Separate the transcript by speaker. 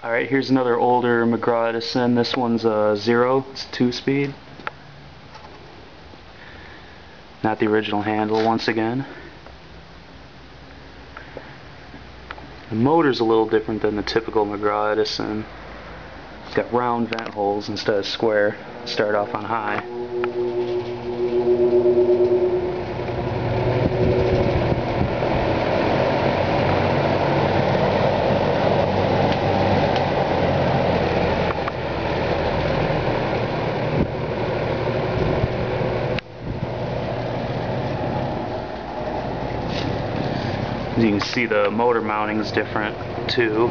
Speaker 1: Alright, here's another older McGraw-Edison. This one's a 0, it's a 2-speed. Not the original handle once again. The motor's a little different than the typical McGraw-Edison. It's got round vent holes instead of square. Start off on high. As you can see, the motor mounting is different too.